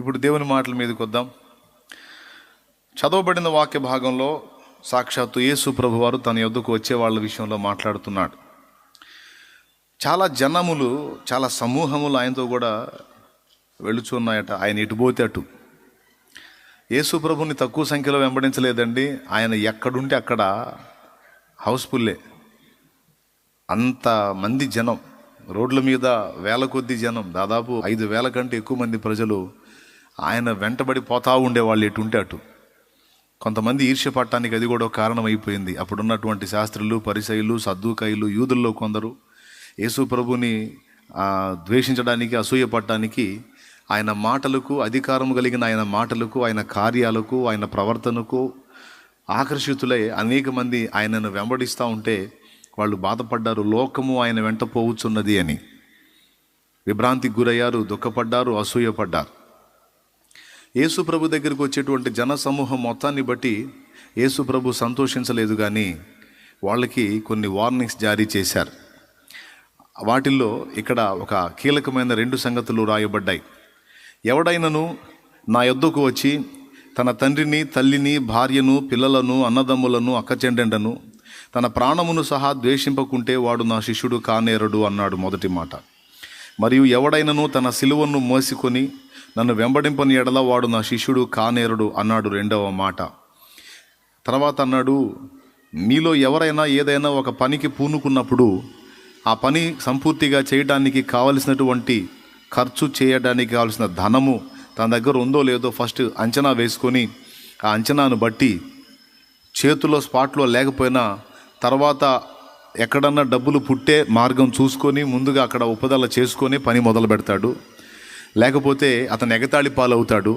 ఇప్పుడు దేవుని మాటల మీదకి వద్దాం. చదవబడిన వాక్య భాగంలో సాక్షాత్తు యేసు ప్రభువారు తన యొద్దకు వచ్చే వాళ్ళ విషయంలో మాట్లాడుతున్నాడు. చాలా జనములు, చాలా సమూహములు ఆయనతో కూడా వెళుచున్నాయట. ఆయన ఎటు పోతే అటు. యేసు ప్రభుని తక్కువ సంఖ్యలో వెంబడించలేదండి. ఆయన ఎక్కడుంటే అక్కడ హౌస్ఫుల్లే. అంత మంది జనం, రోడ్ల మీద వేల కొద్ది జనం, దాదాపు 5,000 కంటే ఎక్కువ మంది ప్రజలు ఆయన వెంటబడి పోతా ఉండేవాళ్ళు ఎటుంటే అటు. కొంతమంది ఈర్ష్య పట్టడానికి అది కూడా ఒక కారణం అయిపోయింది. అప్పుడున్నటువంటి శాస్త్రులు, పరిసయ్యులు, సద్దూకయ్యులు, యూదుల్లో కొందరు యేసు ప్రభుని ద్వేషించడానికి, అసూయ పట్టడానికి, ఆయన మాటలకు, అధికారం కలిగిన ఆయన మాటలకు, ఆయన కార్యాలకు, ఆయన ప్రవర్తనకు ఆకర్షితులై అనేక మంది ఆయనను వెంబడిస్తూ ఉంటే వాళ్ళు బాధపడ్డారు. లోకము ఆయన వెంట పోవుచున్నది అని విభ్రాంతికి గురయ్యారు, దుఃఖపడ్డారు, అసూయపడ్డారు. యేసు ప్రభు దగ్గరికి వచ్చేటువంటి జన సమూహం మొత్తాన్ని బట్టి యేసు ప్రభు సంతోషించలేదు, కానీ వాళ్ళకి కొన్ని వార్నింగ్స్ జారీ చేశారు. వాటిల్లో ఇక్కడ ఒక కీలకమైన 2 సంగతులు రాయబడ్డాయి. ఎవడైనను నా యొద్దకు వచ్చి తన తండ్రిని, తల్లిని, భార్యను, పిల్లలను, అన్నదమ్ములను, అక్కచెండెండను, తన ప్రాణమును సహా ద్వేషింపకుంటే వాడు నా శిష్యుడు కానేరడు అన్నాడు మొదటి మాట. మరియు ఎవడైనను తన సిలువను మోసుకొని నన్ను వెంబడింపని ఎడల వాడు నా శిష్యుడు కానేరడు అన్నాడు రెండవ మాట. తర్వాత అన్నాడు, మీలో ఎవరైనా ఏదైనా ఒక పనికి పూనుకున్నప్పుడు ఆ పని సంపూర్తిగా చేయడానికి కావలసినటువంటి ఖర్చు చేయడానికి కావలసిన ధనము తన దగ్గర ఉందో లేదో ఫస్ట్ అంచనా వేసుకొని, ఆ అంచనాను బట్టి చేతిలో స్పాట్లో లేకపోయినా తర్వాత ఎక్కడన్నా డబ్బులు పుట్టే మార్గం చూసుకొని ముందుగా అక్కడ ఉపదల చేసుకొని పని మొదలు పెడతాడు. లేకపోతే అతను ఎగతాళి పాలవుతాడు.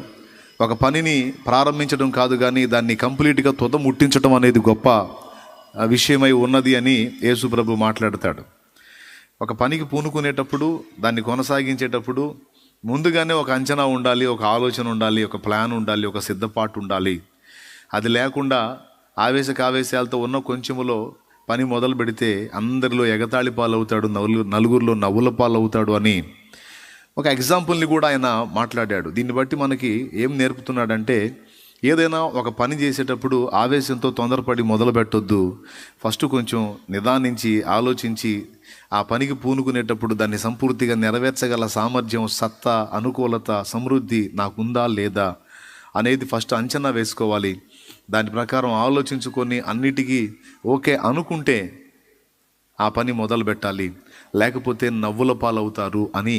ఒక పనిని ప్రారంభించడం కాదు, కానీ దాన్ని కంప్లీట్గా తుద ముట్టించడం అనేది గొప్ప విషయమై ఉన్నది అని యేసు ప్రభు మాట్లాడతాడు. ఒక పనికి పూనుకునేటప్పుడు, దాన్ని కొనసాగించేటప్పుడు ముందుగానే ఒక అంచనా ఉండాలి, ఒక ఆలోచన ఉండాలి, ఒక ప్లాన్ ఉండాలి, ఒక సిద్ధపాటు ఉండాలి. అది లేకుండా ఆవేశాలతో ఉన్న కొంచెములో పని మొదలు పెడితే అందరిలో ఎగతాళి పాలవుతాడు, నలుగురిలో నవ్వుల పాలవుతాడు అని ఒక ఎగ్జాంపుల్ని కూడా ఆయన మాట్లాడాడు. దీన్ని బట్టి మనకి ఏం నేర్పుతున్నాడంటే, ఏదైనా ఒక పని చేసేటప్పుడు ఆవేశంతో తొందరపడి మొదలు పెట్టొద్దు. ఫస్ట్ కొంచెం నిదానించి ఆలోచించి ఆ పనికి పూనుకునేటప్పుడు దాన్ని సంపూర్తిగా నెరవేర్చగల సామర్థ్యం, సత్తా, అనుకూలత, సమృద్ధి నాకుందా లేదా అనేది ఫస్ట్ అంచనా వేసుకోవాలి. దాని ప్రకారం ఆలోచించుకొని అన్నిటికీ ఓకే అనుకుంటే ఆ పని మొదలు పెట్టాలి. లేకపోతే నవ్వుల పాలవుతారు అని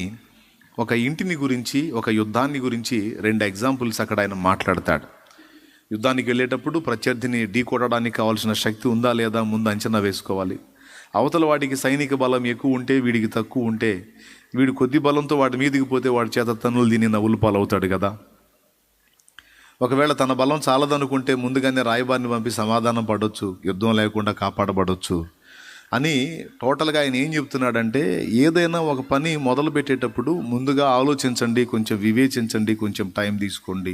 ఒక ఇంటిని గురించి, ఒక యుద్ధాన్ని గురించి 2 ఎగ్జాంపుల్స్ అక్కడ ఆయన మాట్లాడతాడు. యుద్ధానికి వెళ్ళేటప్పుడు ప్రత్యర్థిని ఢీ కొట్టడానికి కావాల్సిన శక్తి ఉందా లేదా ముందు అంచనా వేసుకోవాలి. అవతల వాడికి సైనిక బలం ఎక్కువ ఉంటే, వీడికి తక్కువ ఉంటే, వీడు కొద్ది బలంతో వాడి మీదికి పోతే వాడి చేత తన్నులు తిని నవ్వులు పాలవుతాడు కదా. ఒకవేళ తన బలం చాలదనుకుంటే ముందుగానే రాయబారిని పంపి సమాధానం పడవచ్చు, యుద్ధం లేకుండా కాపాడబడవచ్చు అని టోటల్గా ఆయన ఏం చెప్తున్నాడంటే, ఏదైనా ఒక పని మొదలు పెట్టేటప్పుడు ముందుగా ఆలోచించండి, కొంచెం వివేచించండి, కొంచెం టైం తీసుకోండి,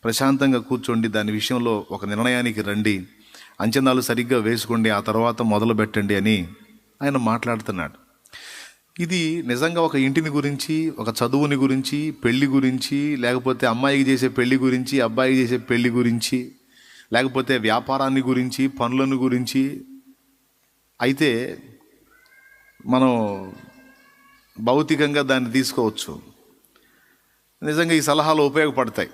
ప్రశాంతంగా కూర్చోండి, దాని విషయంలో ఒక నిర్ణయానికి రండి, అంచనాలు సరిగ్గా వేసుకోండి, ఆ తర్వాత మొదలు పెట్టండి అని ఆయన మాట్లాడుతున్నాడు. ఇది నిజంగా ఒక ఇంటిని గురించి, ఒక చదువుని గురించి, పెళ్లి గురించి, లేకపోతే అమ్మాయికి చేసే పెళ్లి గురించి, అబ్బాయికి చేసే పెళ్లి గురించి, లేకపోతే వ్యాపారాన్ని గురించి, పనులను గురించి అయితే మనం భౌతికంగా దాన్ని తీసుకోవచ్చు. నిజంగా ఈ సలహాలు ఉపయోగపడతాయి.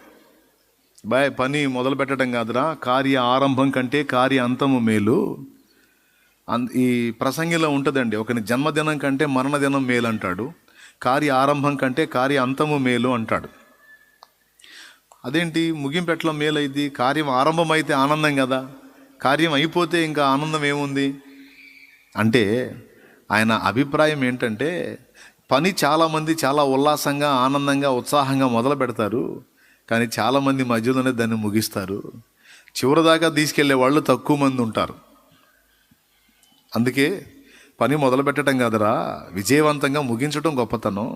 పని మొదలు పెట్టడం కాదురా, కార్య ఆరంభం కంటే కార్య అంతము మేలు. ఈ ప్రసంగిలో ఉంటుందండి, ఒకని జన్మదినం కంటే మరణదినం మేలు అంటాడు, కార్య ఆరంభం కంటే కార్య అంతము మేలు అంటాడు. అదేంటి ముగింపెట్ల మేలు అయింది? కార్యం ఆరంభం అయితే ఆనందం కదా, కార్యం అయిపోతే ఇంకా ఆనందం ఏముంది అంటే, ఆయన అభిప్రాయం ఏంటంటే, పని చాలామంది చాలా ఉల్లాసంగా, ఆనందంగా, ఉత్సాహంగా మొదలు పెడతారు, కానీ చాలామంది మధ్యలోనే దాన్ని ముగిస్తారు. చివరిదాకా తీసుకెళ్లే వాళ్ళు తక్కువ మంది ఉంటారు. అందుకే పని మొదలు పెట్టడం కాదురా, విజయవంతంగా ముగించడం గొప్పతనం.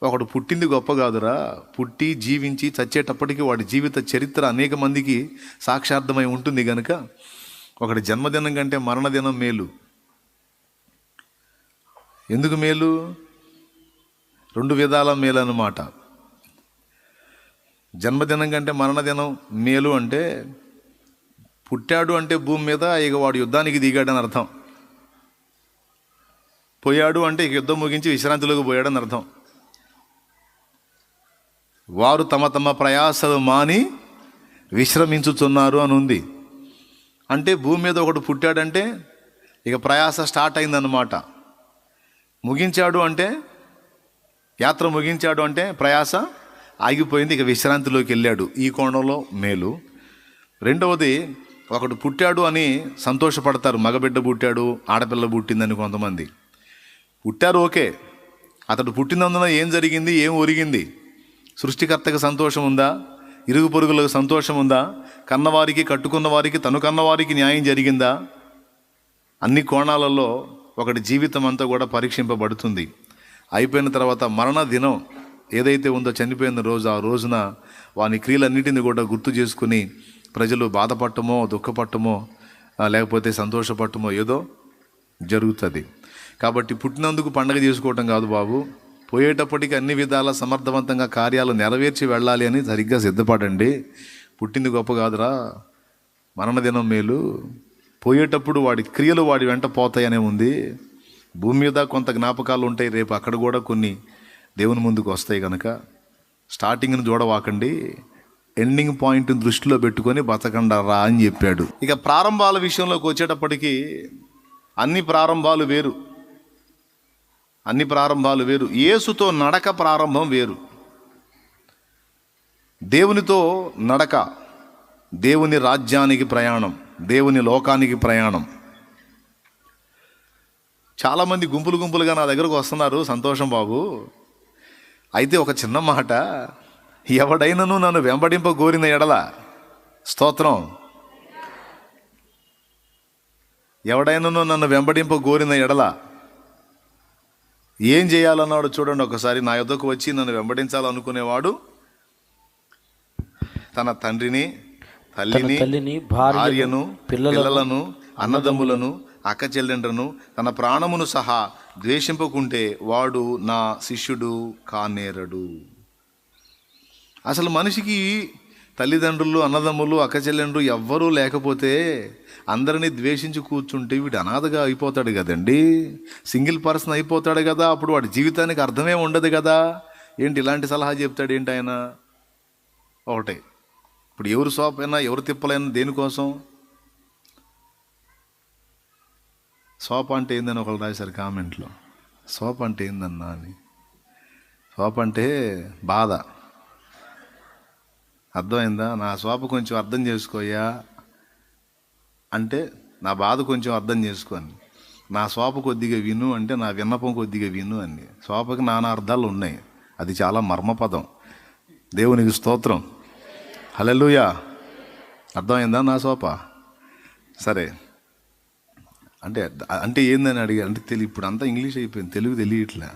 ఒకడు పుట్టింది గొప్ప కాదురా, పుట్టి జీవించి చచ్చేటప్పటికి వాడి జీవిత చరిత్ర అనేక మందికి సాక్షార్థమై ఉంటుంది. కనుక ఒకటి జన్మదినం కంటే మరణదినం మేలు. ఎందుకు మేలు? 2 విధాల మేలు అన్నమాట. జన్మదినం కంటే మరణదినం మేలు అంటే, పుట్టాడు అంటే భూమి మీద ఇక వాడు యుద్ధానికి దిగాడని అర్థం. పోయాడు అంటే ఇక యుద్ధం ముగించి విశ్రాంతిలోకి పోయాడని అర్థం. వారు తమ తమ ప్రయాసలు మాని విశ్రమించుతున్నారు అని ఉంది. అంటే భూమి మీద ఒకడు పుట్టాడంటే ఇక ప్రయాస స్టార్ట్ అయిందన్నమాట. ముగించాడు అంటే, యాత్ర ముగించాడు అంటే ప్రయాస ఆగిపోయింది, ఇక విశ్రాంతిలోకి వెళ్ళాడు. ఈ కోణంలో మేలు. రెండవది, ఒకడు పుట్టాడు అని సంతోషపడతారు. మగబిడ్డ పుట్టాడు, ఆడపిల్ల పుట్టిందని కొంతమంది. పుట్టారు ఓకే, అతడు పుట్టినందున ఏం జరిగింది, ఏం ఒరిగింది? సృష్టికర్తకు సంతోషం ఉందా? ఇరుగు పొరుగులకు సంతోషం ఉందా? కన్నవారికి, కట్టుకున్న వారికి, తను కన్నవారికి న్యాయం జరిగిందా? అన్ని కోణాలలో ఒకటి జీవితం అంతా కూడా పరీక్షింపబడుతుంది. అయిపోయిన తర్వాత మరణ దినం ఏదైతే ఉందో, చనిపోయిన రోజు, ఆ రోజున వాని క్రియలన్నిటిని కూడా గుర్తు చేసుకుని ప్రజలు బాధపడటమో, దుఃఖపడటమో, లేకపోతే సంతోషపడటమో ఏదో జరుగుతుంది. కాబట్టి పుట్టినందుకు పండగ చేసుకోవటం కాదు బాబు, పోయేటప్పటికి అన్ని విధాల సమర్థవంతంగా కార్యాలు నెరవేర్చి వెళ్ళాలి అని సరిగ్గా సిద్ధపడండి. పుట్టింది గొప్ప కాదురా, మరణదినం మేలు. పోయేటప్పుడు వాడి క్రియలు వాడి వెంట పోతాయనే ఉంది. భూమి మీద కొంత జ్ఞాపకాలు ఉంటాయి, రేపు అక్కడ కూడా కొన్ని దేవుని ముందుకు వస్తాయి కనుక స్టార్టింగ్ని చూడవాకండి, ఎండింగ్ పాయింట్ని దృష్టిలో పెట్టుకొని బతకండరా అని చెప్పాడు. ఇక ప్రారంభాల విషయంలోకి వచ్చేటప్పటికి అన్ని ప్రారంభాలు వేరు, అన్ని ప్రారంభాలు వేరు. యేసుతో నడక ప్రారంభం వేరు. దేవునితో నడక, దేవుని రాజ్యానికి ప్రయాణం, దేవుని లోకానికి ప్రయాణం. చాలామంది గుంపులు గుంపులుగా నా దగ్గరకు వస్తున్నారు, సంతోషం బాబు. అయితే ఒక చిన్న మాట, ఎవడైనను నన్ను వెంబడింప కోరిన ఎడల, స్తోత్రం, ఎవడైనను నన్ను వెంబడింప కోరిన ఎడల ఏం చేయాలన్నాడు చూడండి ఒకసారి. నా యొద్దకు వచ్చి నన్ను వెంబడించాలనుకునేవాడు తన తండ్రిని, తల్లిని, భార్యను, పిల్లలను, అన్నదమ్ములను, అక్క చెల్లెండ్రను, తన ప్రాణమును సహా ద్వేషింపకుంటే వాడు నా శిష్యుడు కానేరడు. అసలు మనిషికి తల్లిదండ్రులు, అన్నదమ్ములు, అక్క చెల్లెండ్రు ఎవ్వరూ లేకపోతే అందరినీ ద్వేషించి కూర్చుంటే వీడు అనాథగా అయిపోతాడు కదండి, సింగిల్ పర్సన్ అయిపోతాడు కదా. అప్పుడు వాడి జీవితానికి అర్థమే ఉండదు కదా. ఏంటి ఇలాంటి సలహా చెప్తాడు ఏంటి ఆయన? ఒకటే, ఇప్పుడు ఎవరు సోపైనా, ఎవరు తిప్పలైనా దేనికోసం? సోప అంటే ఏందని ఒకళ్ళు రాశారు కామెంట్లో. సోప అంటే ఏందన్నా అని. సోప అంటే బాధ, అర్థమైందా? నా సోప కొంచెం అర్థం చేసుకోయా అంటే నా బాధ కొంచెం అర్థం చేసుకొని, నా సోప కొద్దిగా విను అంటే నా విన్నపం కొద్దిగా విను అని. సోపకి నానా అర్థాలు ఉన్నాయి, అది చాలా మర్మపదం. దేవునికి స్తోత్రం, హల్లెలూయా. అర్థమైందా నా సోప? సరే, అంటే అంటే ఏందని అడిగా అంటే ఇప్పుడు అంతా ఇంగ్లీష్ అయిపోయింది, తెలుగు తెలియట్లే.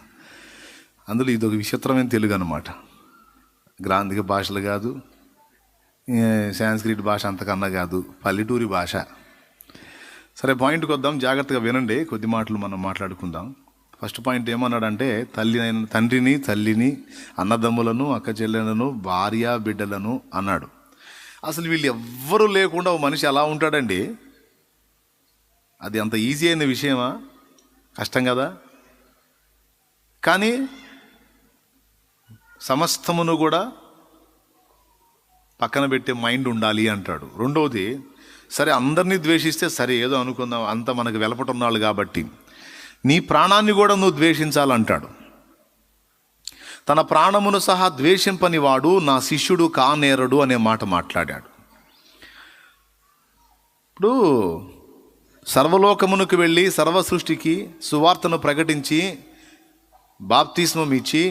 అందులో ఇదొక విచిత్రమైన తెలుగు అనమాట. గ్రాంధిక భాషలు కాదు, సాంస్క్రిట్ భాష అంతకన్నా కాదు, పల్లెటూరి భాష. సరే, పాయింట్కి వద్దాం, జాగ్రత్తగా వినండి, కొద్ది మాటలు మనం మాట్లాడుకుందాం. ఫస్ట్ పాయింట్ ఏమన్నాడంటే, తండ్రిని, తల్లిని, అన్నదమ్ములను, అక్క చెల్లెలను, భార్య బిడ్డలను అన్నాడు. అసలు వీళ్ళు ఎవ్వరూ లేకుండా ఓ మనిషి ఎలా ఉంటాడండి? అది అంత ఈజీ అయిన విషయమా? కష్టం కదా. కానీ సమస్తమును కూడా పక్కన పెట్టే మైండ్ ఉండాలి అంటాడు. రెండవది, సరే అందరినీ ద్వేషిస్తే సరే ఏదో అనుకుందాం, అంత మనకు వెలపటున్నాళ్ళు కాబట్టి నీ ప్రాణాన్ని కూడా నువ్వు ద్వేషించాలంటాడు. తన ప్రాణమును సహా ద్వేషింపని వాడు నా శిష్యుడు కానేరడు అనే మాట మాట్లాడాడు. ఇప్పుడు సర్వలోకమునకు వెళ్ళి సర్వ సృష్టికి సువార్తను ప్రకటించి బాప్తిస్మం ఇచ్చి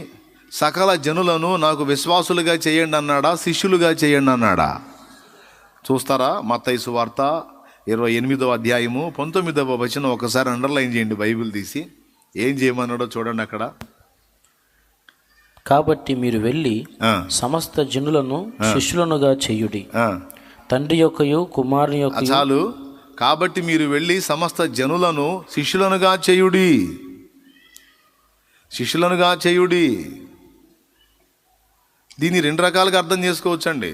సకల జనులను నాకు విశ్వాసులుగా చేయండి అన్నాడా, శిష్యులుగా చేయండి అన్నాడా? చూస్తారా? మత్తయి సువార్త 28వ అధ్యాయము 19వ వచనం ఒకసారి అండర్లైన్ చేయండి, బైబిల్ తీసి. ఏం చేయమన్నాడో చూడండి అక్కడ. కాబట్టి మీరు వెళ్ళి సమస్త జనులను శిష్యులనుగా చేయుడి, తండ్రి యొక్కయు కుమారుని యొక్క. చాలు. కాబట్టి మీరు వెళ్ళి సమస్త జనులను శిష్యులనుగా చేయుడి, శిష్యులనుగా చేయుడి. దీన్ని రెండు రకాలుగా అర్థం చేసుకోవచ్చండి,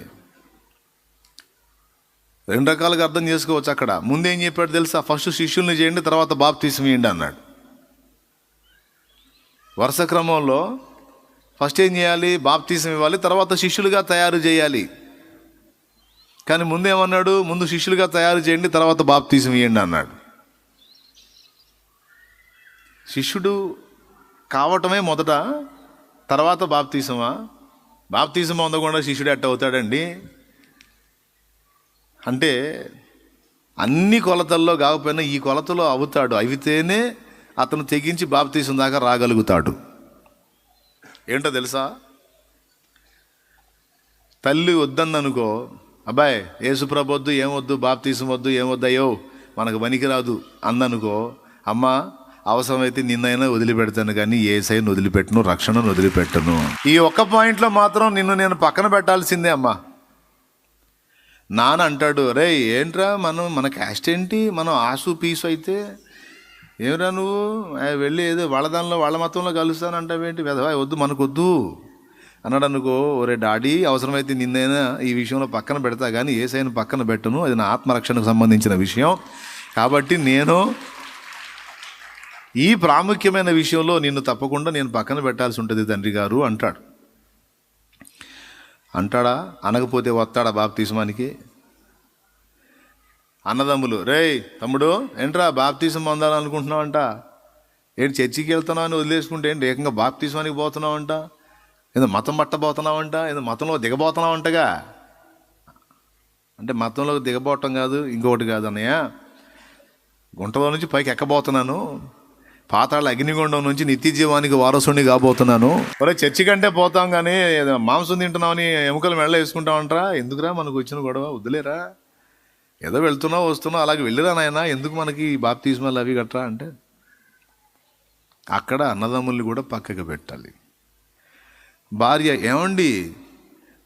రెండు రకాలుగా అర్థం చేసుకోవచ్చు. అక్కడ ముందేం చెప్పాడు తెలుసా? ఫస్ట్ శిష్యుల్ని చేయండి, తర్వాత బాప్తీసం ఇవ్వండి అన్నాడు. వరుస క్రమంలో ఫస్ట్ ఏం చేయాలి? బాప్తీసం ఇవ్వాలి, తర్వాత శిష్యులుగా తయారు చేయాలి. కానీ ముందేమన్నాడు? ముందు శిష్యులుగా తయారు చేయండి, తర్వాత బాప్తీసం ఇవ్వండి అన్నాడు. శిష్యుడు కావటమే మొదట, తర్వాత బాప్తీసమా? బాప్తీసం పొందకుండా శిష్యుడు ఎట్ట అవుతాడండి? అంటే అన్ని కొలతల్లో కాకపోయినా ఈ కొలతలో అవుతాడు. అయితేనే అతను తెగించి బాప్తీసం దాకా రాగలుగుతాడు. ఏంటో తెలుసా? తల్లి వద్దందనుకో, అబ్బాయి యేసుప్రభు వద్దు, ఏమొద్దు, బాప్తీసం వద్దు, ఏమొద్దు, అయ్యో మనకు పనికిరాదు అందనుకో, అమ్మ అవసరమైతే నిన్నైనా వదిలిపెడతాను కానీ యేసయ్యను వదిలిపెట్టను, రక్షణను వదిలిపెట్టను. ఈ ఒక్క పాయింట్లో మాత్రం నిన్ను నేను పక్కన పెట్టాల్సిందే అమ్మా. నాన్న అంటాడు, రే ఏంట్రా మన క్యాస్ట్ ఏంటి, మనం ఆసు పీసు అయితే ఏమిరా నువ్వు వెళ్ళి ఏదో వాళ్ళ దానిలో వాళ్ళ మతంలో కలుస్తానంటావేంటి, వెధవా వద్దు మనకొద్దు అన్నాడు అనుకో, ఒరే డాడీ అవసరమైతే నిన్నైనా ఈ విషయంలో పక్కన పెడతా కానీ యేసయ్యను పక్కన పెట్టను, అది నా ఆత్మరక్షణకు సంబంధించిన విషయం కాబట్టి నేను ఈ ప్రాముఖ్యమైన విషయంలో నిన్ను తప్పకుండా నేను పక్కన పెట్టాల్సి ఉంటుంది తండ్రి గారు అంటాడు. అంటాడా? అనకపోతే వస్తాడా బాప్తీసమానికి? అన్నదమ్ములు, రేయ్ తమ్ముడు ఏంట్రా బాప్తీసం పొందాలనుకుంటున్నావంట, ఏంటి చర్చికి వెళ్తున్నావు అని వదిలేసుకుంటే ఏంటి ఏకంగా బాప్తీసమానికి పోతున్నావంట, ఏదో మతం పట్టబోతున్నావంట, ఏదో మతంలో దిగబోతున్నావంటగా. అంటే మతంలోకి దిగబోవటం కాదు, ఇంకొకటి కాదు అన్నయ్య, గుంటలో నుంచి పైకి ఎక్కబోతున్నాను, పాతాళ అగ్నిగుండం నుంచి నిత్య జీవానికి వారసుని కాబోతున్నాను. ఒరే చర్చి కంటే పోతాం కానీ మాంసం తింటున్నామని ఎముకలు మెళ్ళ వేసుకుంటామంటారా? ఎందుకురా మనకు వచ్చిన గొడవ, వద్దులేరా, ఏదో వెళ్తున్నావు వస్తున్నావు అలాగే వెళ్ళిరా నాయన, ఎందుకు మనకి బాప్తిస్మాలు అవి గట్రా అంటే అక్కడ అన్నదమ్ముల్ని కూడా పక్కకి పెట్టాలి. భార్య, ఏమండి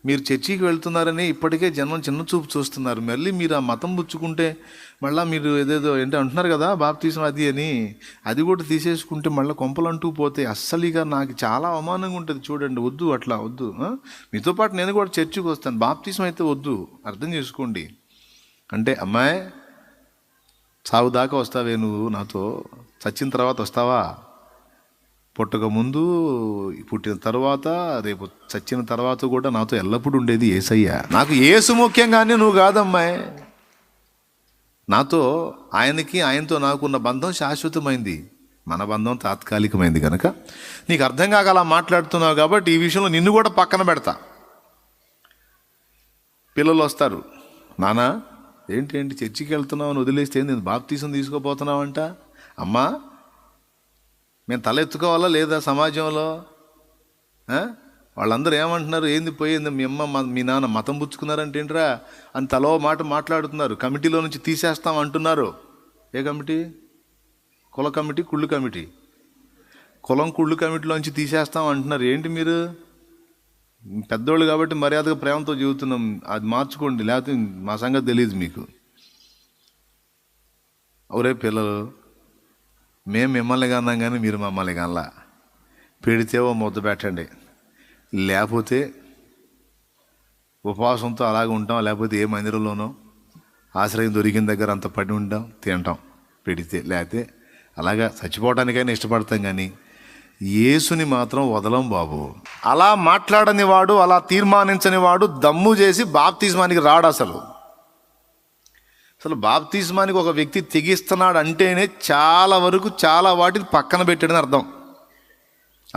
మీరు చర్చికి వెళ్తున్నారని ఇప్పటికే జనం చిన్న చూపు చూస్తున్నారు, మళ్ళీ మీరు ఆ మతం పుచ్చుకుంటే మళ్ళీ మీరు ఏదేదో ఏంటో అంటున్నారు కదా బాప్తీసం అది అని, అది కూడా తీసేసుకుంటే మళ్ళీ కొంపలు అంటూ పోతే అస్సలుగా నాకు చాలా అవమానంగా ఉంటుంది. చూడండి వద్దు, అట్లా వద్దు, మీతో పాటు నేను కూడా చర్చికి వస్తాను, బాప్తీసం అయితే వద్దు, అర్థం చేసుకోండి అంటే, అమ్మాయి సావు దాకా వస్తావే నువ్వు నాతో, చచ్చిన తర్వాత వస్తావా? పుట్టక ముందు, పుట్టిన తర్వాత, రేపు చచ్చిన తర్వాత కూడా నాతో ఎల్లప్పుడూ ఉండేది యేసయ్య. నాకు యేసు ముఖ్యంగానే నువ్వు కాదమ్మాయి, నాతో ఆయనతో నాకున్న బంధం శాశ్వతమైంది, మన బంధం తాత్కాలికమైంది కనుక నీకు అర్థం కాక అలా మాట్లాడుతున్నావు కాబట్టి ఈ విషయంలో నిన్ను కూడా పక్కన పెడతా. పిల్లలు వస్తారు, నానా ఏంటి చర్చికి వెళ్తున్నావు అని వదిలేస్తే నేను బాప్తీసం తీసుకోపోతున్నావంట, అమ్మా మేము తల ఎత్తుకోవాలా లేదా సమాజంలో? వాళ్ళందరూ ఏమంటున్నారు, ఏంది పోయింది మీ అమ్మ మీ నాన్న మతం పుచ్చుకున్నారంటే ఏంట్రా అని తలో మాట మాట్లాడుతున్నారు. కమిటీలో నుంచి తీసేస్తాం అంటున్నారు. ఏ కమిటీ? కుల కమిటీ, కుళ్ళు కమిటీ. కులం కుళ్ళు కమిటీలోంచి తీసేస్తాం అంటున్నారు. ఏంటి మీరు పెద్దోళ్ళు కాబట్టి మర్యాదగా ప్రేమతో చెబుతున్నాం, అది మార్చుకోండి, లేకపోతే మా సంగతి తెలియదు మీకు. ఒరే పిల్లలు, మేము మిమ్మల్ని కన్నాం కానీ మీరు మమ్మల్ని కనలా, పెడితే ఓ ముద్ద పెట్టండి, లేకపోతే ఉపవాసంతో అలాగే ఉంటాం, లేకపోతే ఏ మందిరంలోనో ఆశ్రయం దొరికిన దగ్గర అంత పడి ఉంటాం, తింటాం పెడితే, లేకపోతే అలాగా చచ్చిపోవటానికైనా ఇష్టపడతాం కానీ యేసుని మాత్రం వదలం బాబు. అలా మాట్లాడని వాడు, అలా తీర్మానించని వాడు దమ్ము చేసి బాప్తిస్మానికి రాడు. అసలు బాప్తిస్మానికి ఒక వ్యక్తి తెగిస్తున్నాడు అంటేనే చాలా వరకు చాలా వాటిని పక్కన పెట్టాడని అర్థం.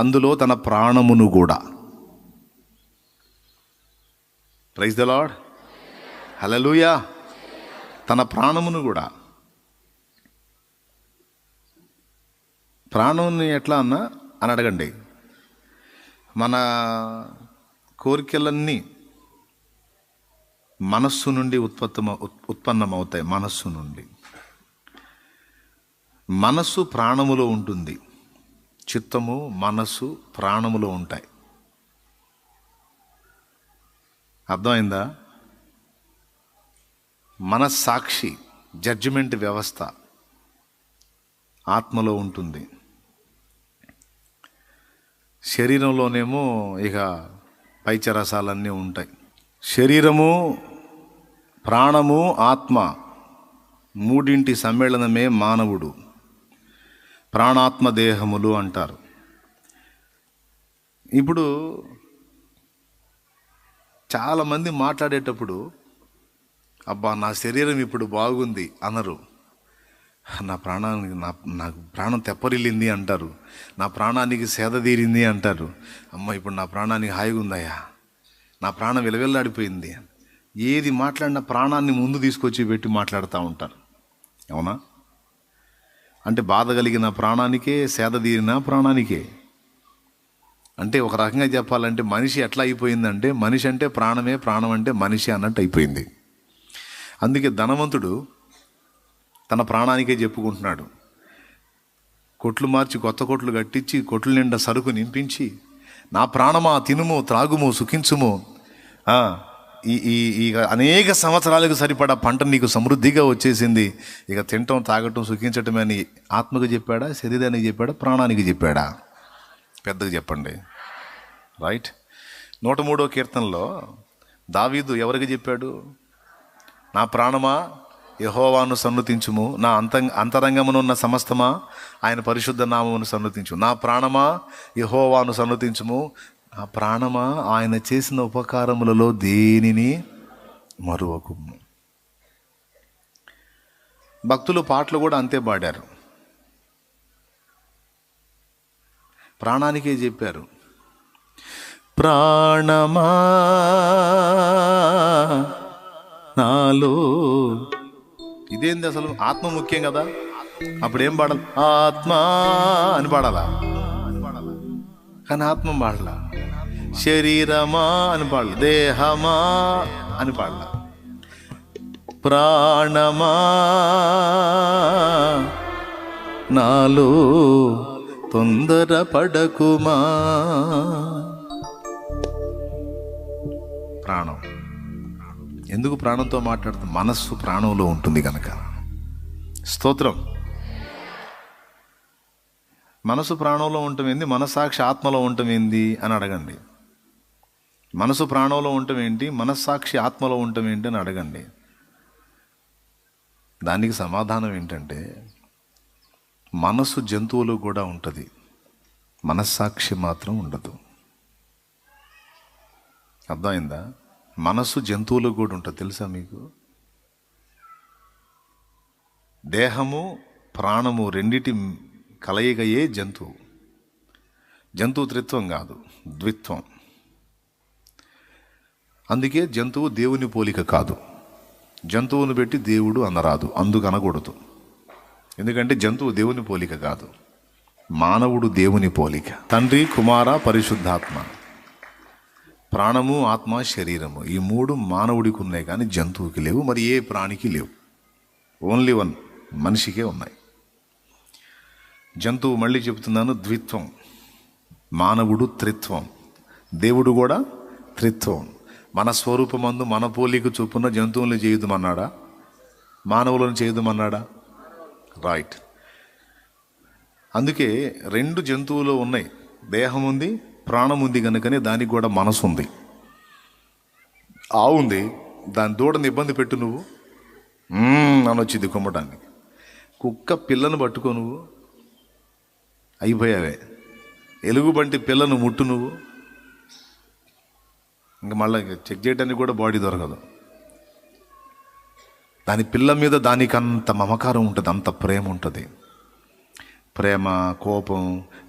అందులో తన ప్రాణమును కూడా. ప్రైజ్ ద లార్డ్, హల్లెలూయా. తన ప్రాణమును కూడా. ప్రాణాన్ని ఎట్లా అని అడగండి. మన కోరికలన్నీ మనస్సు నుండి ఉత్పన్నమవుతాయి. మనస్సు నుండి. మనస్సు ప్రాణములో ఉంటుంది, చిత్తము మనస్సు ప్రాణములో ఉంటాయి. అర్థమైందా? మనస్సాక్షి, జడ్జిమెంట్ వ్యవస్థ ఆత్మలో ఉంటుంది. శరీరంలోనేమో ఇక పైచరసాలన్నీ ఉంటాయి. శరీరము, ప్రాణము, ఆత్మ మూడింటి సమ్మేళనమే మానవుడు. ప్రాణాత్మ దేహములు అంటారు. ఇప్పుడు చాలామంది మాట్లాడేటప్పుడు అబ్బా నా శరీరం ఇప్పుడు బాగుంది అనరు. నా ప్రాణానికి నాకు ప్రాణం తెప్పరిల్లింది అంటారు. నా ప్రాణానికి సేద తీరింది అంటారు. అమ్మ ఇప్పుడు నా ప్రాణానికి హాయిగా ఉందయ్యా, నా ప్రాణం విలవిల్లాడిపోయింది. ఏది మాట్లాడినా ప్రాణాన్ని ముందు తీసుకొచ్చి పెట్టి మాట్లాడుతూ ఉంటారు. అవునా? అంటే బాధ కలిగిన ప్రాణానికే, సేద తీరిన ప్రాణానికే. అంటే ఒక రకంగా చెప్పాలంటే మనిషి ఎట్లా అయిపోయిందంటే, మనిషి అంటే ప్రాణమే, ప్రాణం అంటే మనిషి అన్నట్టు అయిపోయింది. అందుకే ధనవంతుడు తన ప్రాణానికే చెప్పుకుంటున్నాడు. కొట్లు మార్చి కొత్త కొట్లు కట్టించి కొట్ల నిండా సరుకు నింపించి, నా ప్రాణమా తినుము త్రాగుము సుఖించుము, ఇక అనేక సంవత్సరాలకు సరిపడా పంట నీకు సమృద్ధిగా వచ్చేసింది, ఇక తినటం తాగటం సుఖించటం అని ఆత్మకు చెప్పాడా, శరీరానికి చెప్పాడా, ప్రాణానికి చెప్పాడా? పెద్దగా చెప్పండి. రైట్. 103వ కీర్తనలో దావీదు ఎవరికి చెప్పాడు? నా ప్రాణమా యెహోవాను సన్నుతించుము, నా అంతరంగమునున్న సమస్తమా ఆయన పరిశుద్ధ నామమును సన్నుతించు. నా ప్రాణమా యెహోవాను సన్నుతించుము, నా ప్రాణమా ఆయన చేసిన ఉపకారములలో దేనిని మరువకుము. భక్తులు పాటలు కూడా అంతే పాడారు, ప్రాణానికే చెప్పారు. ప్రాణమా నాలో, ఇదేంది అసలు? ఆత్మ ముఖ్యం కదా. అప్పుడు ఏం పాడాలి? ఆత్మ అని పాడాలా? కానీ ఆత్మ పాడలా. శరీరమా అని పాడాలి, దేహమా అని పాడలా. ప్రాణమా నాలో తొందర పడకుమా. ప్రాణం ఎందుకు ప్రాణంతో మాట్లాడుతుంది? మనస్సు ప్రాణంలో ఉంటుంది కనుక. స్తోత్రం. మనసు ప్రాణంలో ఉండటం మనస్సాక్షి ఆత్మలో ఉండటం అని అడగండి. మనసు ప్రాణంలో ఉండటం ఏంటి, మనస్సాక్షి ఆత్మలో ఉండటం ఏంటి అని అడగండి. దానికి సమాధానం ఏంటంటే, మనస్సు జంతువులు కూడా ఉంటుంది, మనస్సాక్షి మాత్రం ఉండదు. అర్థమైందా? మనస్సు జంతువులకు కూడా ఉంటుంది, తెలుసా మీకు? దేహము ప్రాణము రెండిటి కలయికయే జంతువు. జంతువు త్రిత్వం కాదు, ద్విత్వం. అందుకే జంతువు దేవుని పోలిక కాదు. జంతువును పెట్టి దేవుడు అనరాదు, అందుకు అనకూడదు. ఎందుకంటే జంతువు దేవుని పోలిక కాదు, మానవుడు దేవుని పోలిక. తండ్రి, కుమార, పరిశుద్ధాత్మ, ప్రాణము, ఆత్మ, శరీరము, ఈ మూడు మానవుడికి ఉన్నాయి కానీ జంతువుకి లేవు, మరి ఏ ప్రాణికి లేవు. ఓన్లీ వన్, మనిషికే ఉన్నాయి. జంతువు, మళ్ళీ చెబుతున్నాను, ద్విత్వం. మానవుడు త్రిత్వం, దేవుడు కూడా త్రిత్వం. మన స్వరూపమందు మన పోలిక చొప్పున జంతువులను చేయుదమన్నాడా, మానవులను చేయుదమన్నాడా? రైట్. అందుకే రెండు జంతువులు ఉన్నాయి, దేహం ఉంది, ప్రాణం ఉంది కనుకనే దానికి కూడా మనసు ఉంది. ఆవు ఉంది, దాని దూడని ఇబ్బంది పెట్టు నువ్వు అని వచ్చింది కొమ్మటానికి. కుక్క పిల్లను పట్టుకో నువ్వు, అయిపోయావే. ఎలుగుబంటి పిల్లను ముట్టు నువ్వు, ఇంకా మళ్ళీ చెక్ చేయడానికి కూడా బాడీ దొరకదు. దాని పిల్ల మీద దానికి అంత మమకారం ఉంటుంది, అంత ప్రేమ ఉంటుంది. ప్రేమ, కోపం,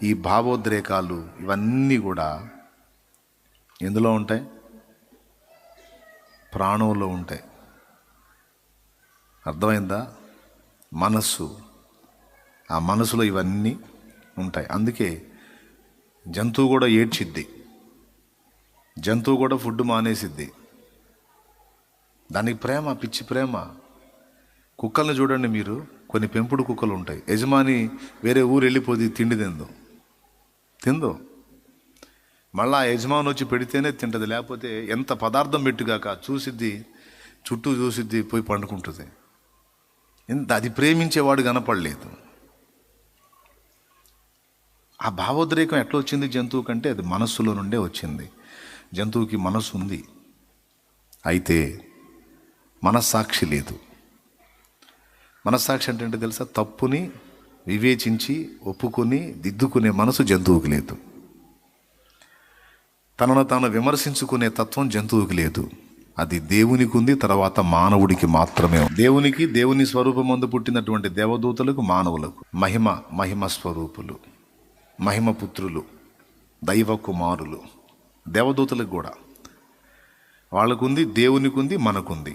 ఈ భావోద్రేకాలు ఇవన్నీ కూడా ఎందులో ఉంటాయి? ప్రాణంలో ఉంటాయి. అర్థమైందా? మనస్సు, ఆ మనసులో ఇవన్నీ ఉంటాయి. అందుకే జంతువు కూడా ఏడ్చిద్ది, జంతువు కూడా ఫుడ్ మానేసిద్ది. దానికి ప్రేమ, పిచ్చి ప్రేమ. కుక్కల్ని చూడండి మీరు, కొన్ని పెంపుడు కుక్కలు ఉంటాయి. యజమాని వేరే ఊరు వెళ్ళిపోతే తిండి తిందో మళ్ళీ ఆ యజమాని వచ్చి పెడితేనే తింటుంది, లేకపోతే ఎంత పదార్థం పెట్టుగాక చూసిద్ది, చుట్టూ చూసిద్ది, పోయి పండుకుంటుంది. అది ప్రేమించేవాడు కనపడలేదు. ఆ భావోద్రేకం ఎట్లా వచ్చింది జంతువు కంటే? అది మనస్సులో నుండే వచ్చింది. జంతువుకి మనసు ఉంది, అయితే మనస్సాక్షి లేదు. మనస్సాక్షి అంటే ఏంటో తెలుసా? తప్పుని వివేచించి ఒప్పుకొని దిద్దుకునే మనసు జంతువుకి లేదు. తనను తాను విమర్శించుకునే తత్వం జంతువుకి లేదు. అది దేవునికి ఉంది, తర్వాత మానవుడికి మాత్రమే ఉంది. దేవునికి, దేవుని స్వరూపమందు పుట్టినటువంటి దేవదూతలకు, మానవులకు మహిమ స్వరూపులు, మహిమ పుత్రులు, దైవ కుమారులు. దేవదూతలకు కూడా వాళ్ళకుంది, దేవునికి ఉంది, మనకుంది.